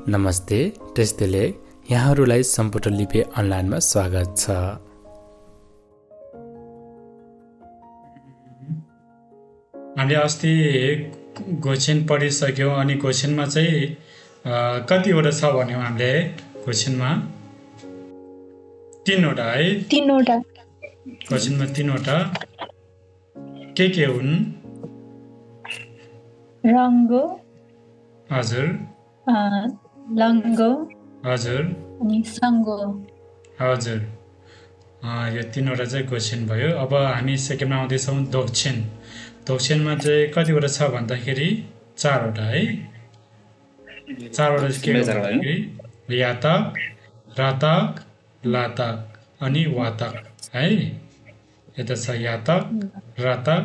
नमस्ते टेस्टले यहाँहरूलाई सम्पुट लिपि अनलाइनमा स्वागत छ। हामीले अस्ति क्वेसन पढिसक्यौँ अनि क्वेसनमा चाहिँ कतिवटा छ भन्यौँ हामीले क्वेसनमा 3वटा है। 3वटा क्वेसनमा 3वटा के हुन्? रङ्गो हजुर लङ्गो हजुर अनि सङ्गो। हजुर यो 3वटा चाहिँ क्वेसन भयो। अब हामी सेकेन्डमा आउँदैछौँ दक्षिण। दक्षिणमा चाहिँ कतिवटा छ भन्दाखेरि 4वटा है। 4वटा के हो भन्दाखेरि यातक, रातक, लातक अनि वातक है। यता छ यातक, रातक,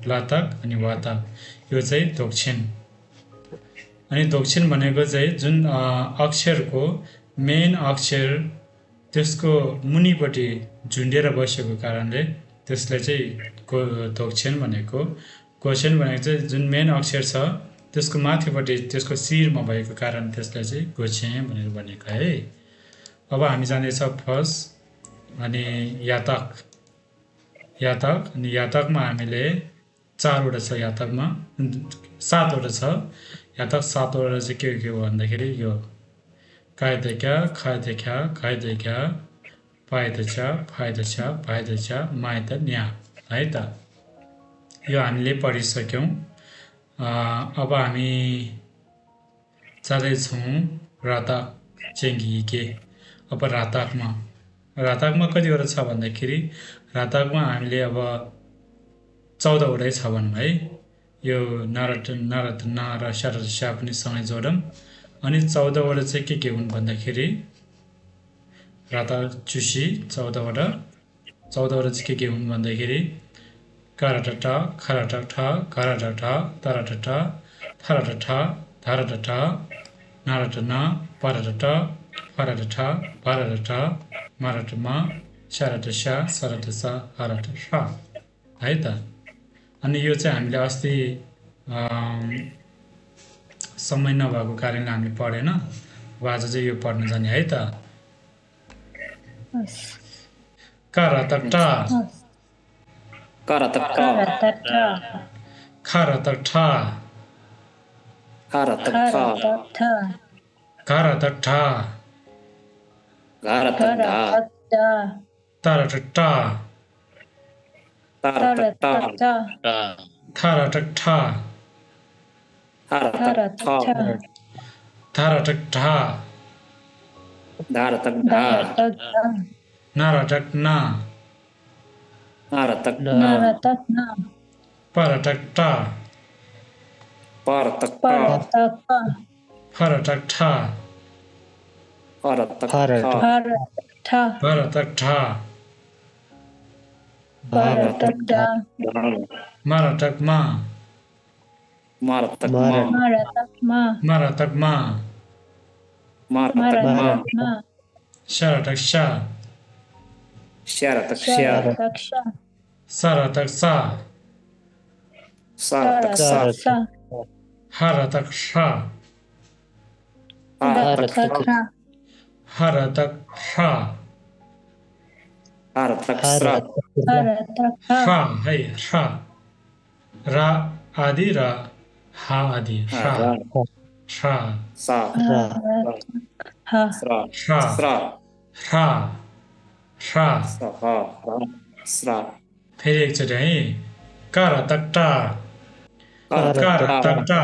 लातक अनि वातक। यो चाहिँ दक्षिण। अनि दक्षिण भनेको चाहिँ जुन अक्षरको मेन अक्षर त्यसको मुनिपट्टि झुन्डेर बसेको कारणले त्यसलाई चाहिँ दक्षिण भनेको। क्वेसन भनेको चाहिँ जुन मेन अक्षर छ त्यसको माथिपट्टि त्यसको शिरमा भएको कारण त्यसलाई चाहिँ गोछे भनेर भनेको है। अब हामी जाँदैछ फर्स्ट अनि यातक। यातक अनि यातकमा हामीले 4वटा छ, यातकमा 7वटा छ। यातक 7वटा चाहिँ के हो भन्दाखेरि यो कायदेखा, खादेखा, खाइदेखा, पाइदछा, फाइदछा, भाइदछा, माइत न्या है त। यो हामीले पढिसक्यौँ। अब हामी जाँदैछौँ रातक चेङ्गी। अब रातकमा कतिवटा छ भन्दाखेरि रातकमा हामीले अब 14वटै छ भनौँ है। यो नारद ना र स्या पनि सँगै जोडौँ। अनि 14वटा चाहिँ के हुन् भन्दाखेरि रातक चुसी 14वटा चाहिँ के हुन् भन्दाखेरि काराटटा, खराटटा, घराटटा, तराटटा, थराटटा, धाराटटा, नाराटना, पाराटटा, फराटटा, भाराटटा, माराटमा, स्याराटस्या, सराटसा, हाराटसा है त। अनि यो चाहिँ हामीले अस्ति समय नभएको कारणले हामीले पढेन। अब आज चाहिँ यो पढ्न जाने है त। काराटटा, करतक्टा खाराटटा, करतक्टा घाराटटा, करतक्टा ताराटटा, तरतक्टा थाराटटा, तरतक्टा धाराटटा, तरतक्टा नाराटकना, नारतक्ना पाराटक्टा, परतक्टा फराटक्टा, परतक्टा भरतक्टा, माराटकमा, माराटकमा, शराटक्सा, सराटक्सा, हाराटक्सा, हाराटक्सा, हा है हा, रा आदि र हा आदि हा हा हा हा। फेरि एकचोटि है। काराटक्टा, काराटक्टा,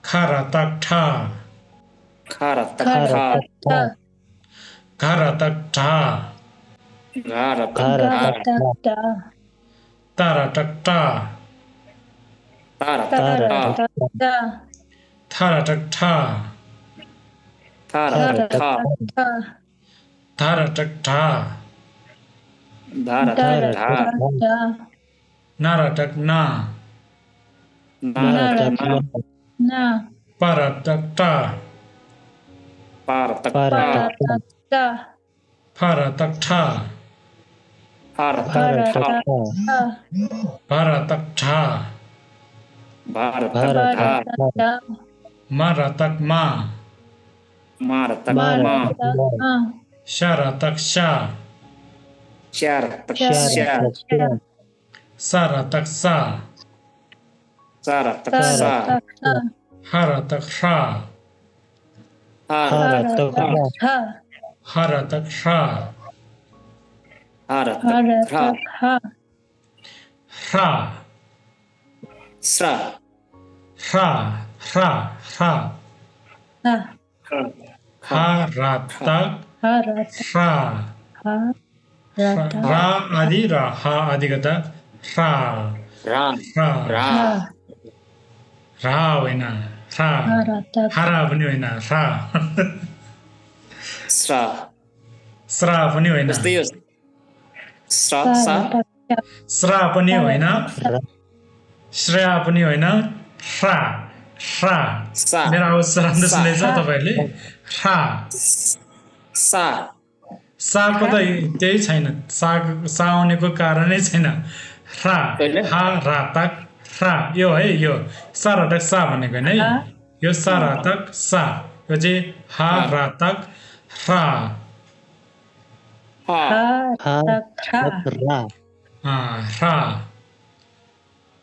खाराटक्टा, घाराटक्टा, ताराटक्टा, थाराटक्टा, धाराटक्टा, नाराटकना, पाराटक्टा, फाराटक्टा, भाराटक्टा, भारत मा र तक मा मा र तक मा मा र तक मा शा र तक शा शा र तक शा शा र तक शा सा र तक सा सा र तक सा सा र तक सा हा र तक शा हा हा र र तक तक हा हा र तक शा हा र हा र तक हा तक हा ह्रा सा ह्रा ह्रा ह्रा हा हा हा र तक हा र तक ह्रा हा र तक रा आदि र हा आदि गर्दा ह्रा रा ह्रा रा हा रा होइन ह्रा हा र तक हारा पनि होइन ह्रा स्रा स्रा पनि होइन जस्तै यो स्रा सा सा र तक सा स्रा पनि सा र होइन तक सा श्रेया पनि होइन ह्रा ह्रा सा मेरो आवाज राम्रो सा सुन्दैछ हा तपाईँहरूले ह्रा सा साको त त्यही छैन सा आउनेको कारणै छैन ह्रा होइन? हा रा तक ह्रा यो है यो सा र तक सा भनेको होइन है हा यो सा र तक सा यो चाहिँ हा रा तक ह्रा हा हा तक हा ह्रा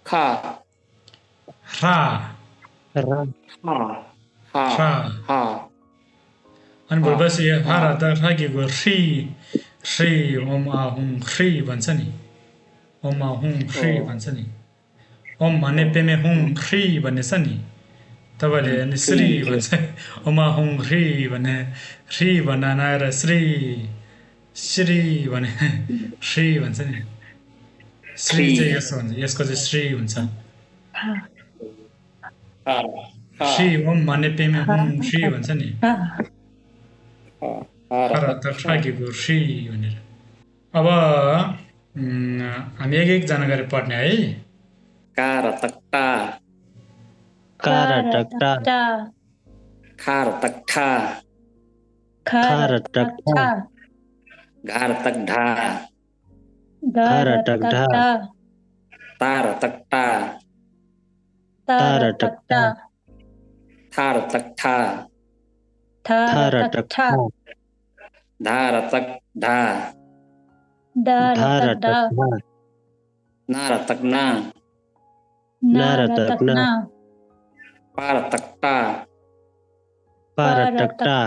खा ह्रा हा हा ह्रा हा अनि भोलिपछि हा रा तक ह्राकेको ह्री ह्री ओम आ हुङ ह्री भन्छ नि ओम आ हुङ ह्री भन्छ नि ओम भन्ने पेमे हुङ ह्री भन्ने छ नि तपाईँले अनि श्री भन्छ ओमा हुङ ह्री भने ह्री भन्न नआएर श्री भने श्री भन्छ नि श्री चाहिँ यसो हुन्छ यसको चाहिँ श्री हुन्छ हा हा श्री ओम भन्ने पेमे हुङ श्री भन्छ नि हा हर त ठाकेको श्री भनेर अब हामी एक एकजना गरेर पढ्ने है का र तक टा का र तक टा खा र तक ठा खा र तक ठा घा र तक ढा गा र तक टा ता र तक टा ता र तक टा था र तक ठा था र तक ठा धा र तक ढा दा र तक डा ना र तक ना ना र तक ना पा र तक टा पा र तक टा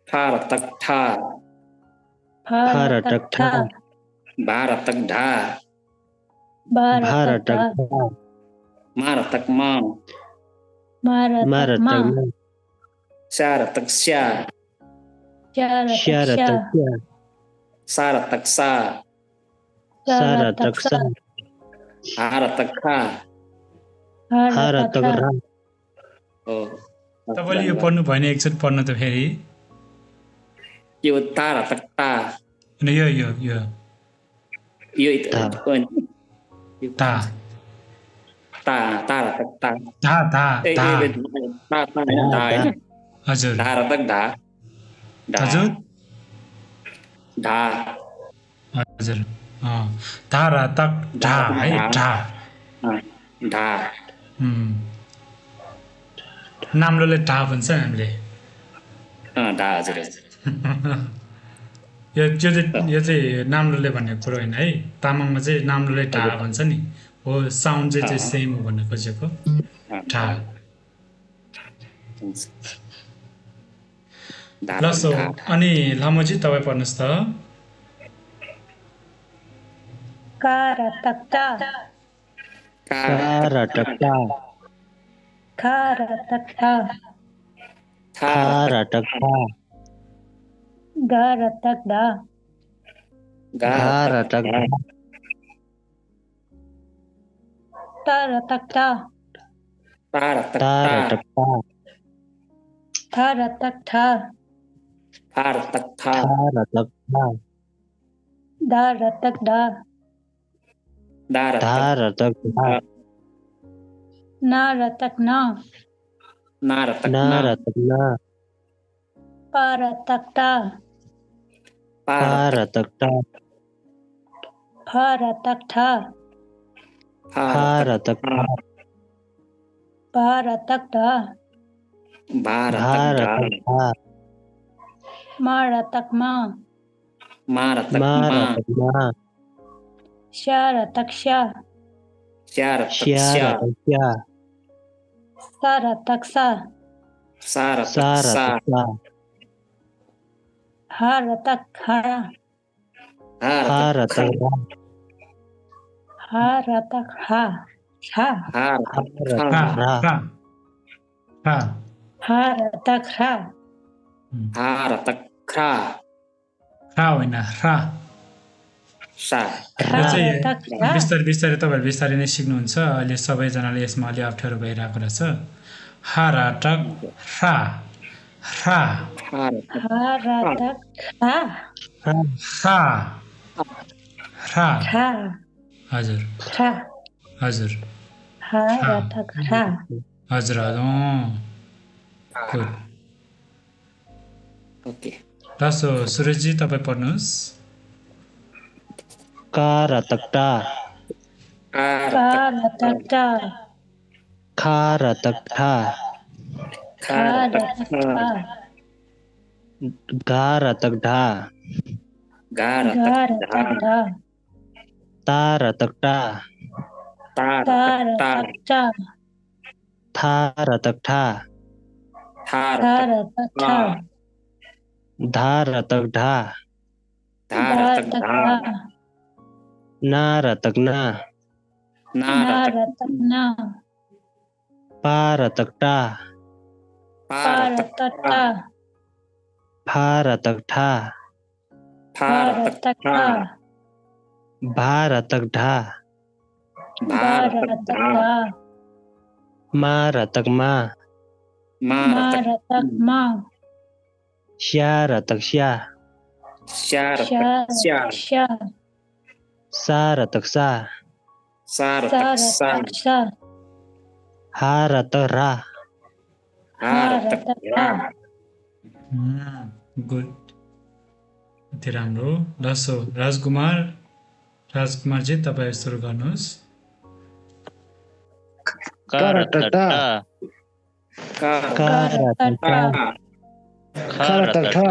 ठा र तक ठा फा र तक ठा भा र तक ढा बा र तक ढा मा र तक मा मा र तक मा स्या र तक स्या चा र तक शा सा र तक सा सा र तक सा हा र तक खा हा र तक रा हो तपाईँले यो पढ्नु भएन एकचोटि पढ्नु त फेरि यो ता र तक टा अनि यो यो यो यो ता ता ता र तक ता धा धा ए धा ता ता हैन ढा हैन हजुर ढा र तक ढा हजुर ढा हजुर धा र तक ढा है ढा ढा नाम्लोले ढा भन्छ हामीले ढा हजुर यो चाहिँ नाम्लोले भनेको कुरो होइन है तामाङमा चाहिँ नाम्लोले ढा भन्छ नि हो साउन्ड चाहिँ सेम हो भन्न खोजेको ढा ल सो अनि लामोजी तपाईँ पढ्नुहोस् त का र तक टा का खा र तक ठा था गा र तक डा गा र तक ता र तक टा ता र तक टा था र तक ठा था र तक था दा र तक डा दा र तक ना र तक ना ना र तक ना पा र तक टा पा र तक फा र तक ठा था र तक पा र तक डा भा र भा तक र ढा तक भा मा रतक मा मा र तक मा मा र तक मा शा रतक शा स्या र तक श्या स्या र तक श्या सा रतक सा सा र सा तक र सा तक सा हा रतक हा हा हा र र तक तक खा हा रतक हा हा हा र हा तक र खा तक रा खा खा हा रतक हा हा र तक खा खा होइन रा सा खा यो चाहिँ रतक हा बिस्तारै बिस्तारै तपाईँहरू बिस्तारै नै सिक्नुहुन्छ अहिले सबैजनाले यसमा अलि अप्ठ्यारो भइरहेको रहेछ हाराटक रा रा हा र तक हा रतक हा रा रा रा खा हजुर खा हजुर हा रा रतक हा हजुर हजुर गुड ओके ल सो सुरेशजी तपाईँ पढ्नुहोस् का र तक टा का र का तक रतक टा खा र तक ठा खा खा र तक रतक खा खा गा र तक ढा गा र गा तक ढा रतक ढा ता र तक टा ता र ता तक टा रतक टा था र तक ठा था र था तक रतक खा ठा धा र तक ढा धा धा र तक रतक धा धा ना र तक ना ना ना र तक रतक ना पा र तक टा पा पा र तक रतक टा टा फा र तक ठा फा फा र तक रतक ठा ठा भा र तक ढा भा बा र तक रतक ढा धा मा र तक मा मा र मा तक रतक मा श्या र तक श्या स्या र शा तक स्या रतक शा सा र तक सा सा र सा तक सा रतक शा हा र तक रा हा हा र तक रतक रा हा गुड अति राम्रो ल सो राजकुमारजी तपाईँ सुरु गर्नुहोस् का र तक टा का का र तक टा खा र तक खा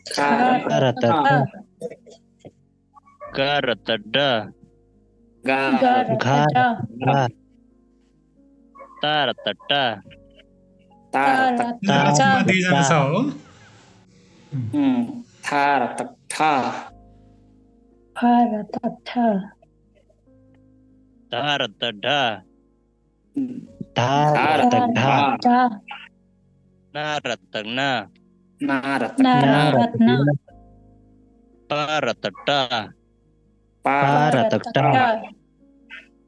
खा र तक खा गा र तक ड गा गा र घा रतक ढा रा ता र तक टा ता ता र तक रतक राजकुमार टा दुईजना छ हो था र तक था फा रतक ठा धा र तक ढा धा धा र र तक तक ढा ढा ढा ना र तक ना ना र तक ना ना रतक ना पा र तक टा पा पा र र रतक तक टा टा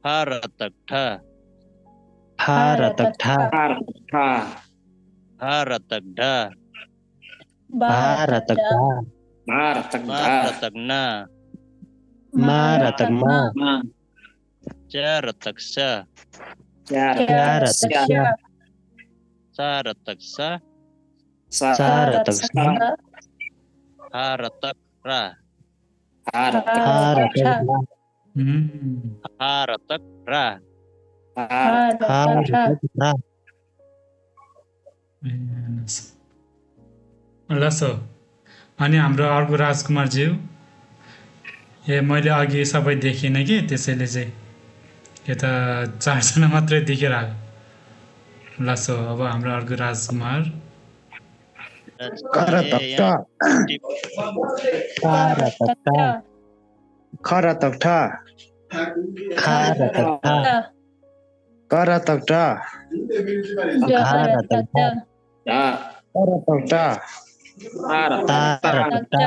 हा र तक ठा फा हा र तक रतक ठा था र तक था हा र तक ढा बा भा र रतक तक ढा ढा मा र तक मा धा र तक ना मा मा र तक रतक मा मा मा चा र तक सा क्या र क्या क्या र रतक तक शा सा र तक सा सा सा सा र तक रतक सा सा हा र तक रा हा र तक हा र रतक तक रा रा हम्म, हा र तक रा हा हा र हा रतक र रा तक रा ल सो अनि हाम्रो अर्को राजकुमारज्यू मैले अघि सबै देखिनँ कि त्यसैले चाहिँ यता 4 जना मात्रै देखिरहेको ल सो अब हाम्रो अर्को राजकुमार का र तक टा का र तक टा ख र तक ठ खा र तक ठा क र तक ट घा र तक ढा धा क र तक ट था र ता तक र तक टा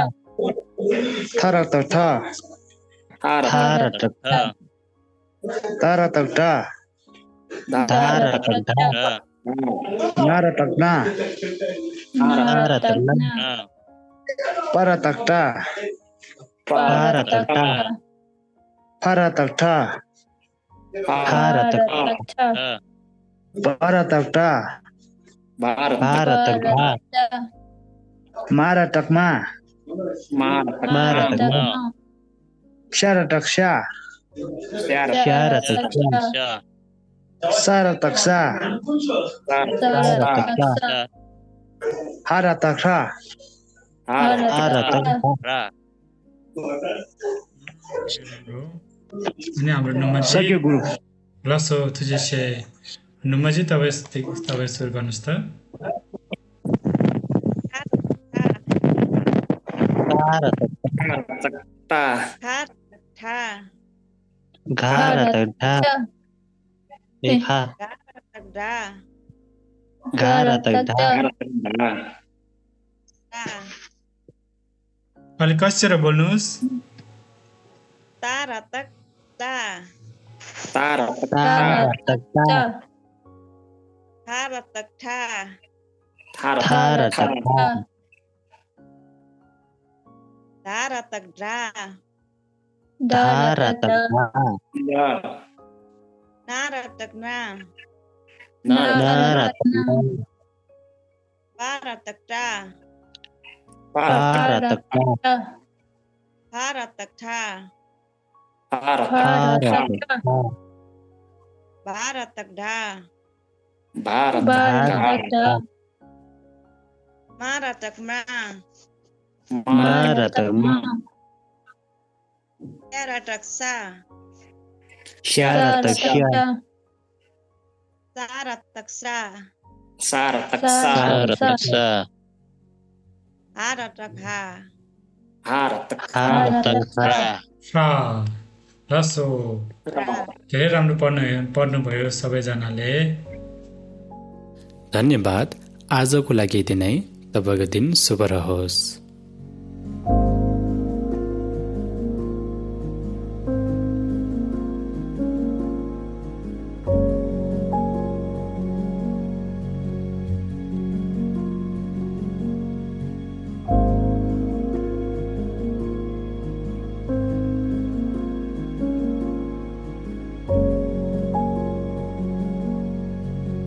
थ र तक ठ था र था र तक टा त र तक ट धा र तक ढा न र तक न ना र तक ना प र तक ट पा र तक टा फ र तक ठ खा र तक टा प र तक ट भा र भा तक र तक भा म र तक मा मा र तक मा र तक मा क्ष र तक स्या स्या र श्या र तक श्या सा र तक सा हा र तक रा रा अनि हाम्रो नुमाजी सक्यो गुरु लसो तुझे नुमाजी तपाईँ सुरु गर्नुहोस् त ता ठा ठा घा र तक ढा खा डा घा र तक ढा टा अलिक कसिएर बोल्नुहोस् ता र तक ता तारा ता र तक ता ठा र तक ठा थारा था र तक ढा ढा र तक ढा धा र तक ढा ना र तक ना ना र तक ना पा र तक टा पा र तक टा फा र तक ठा फा र तक ढा भा र तक ढा बा र तक ढा मा र तक मा मा र तक मा या र तक सा स्या र तक स्या सा र तक सा सारा तक सा र तक सा हा र तक हा हारा तक हा र तक हा फ्रा लसो रा धेरै राम्रो पढ्नुभयो सबैजनाले धन्यवाद आजको लागि यति नै तपाईँको दिन शुभ रहोस्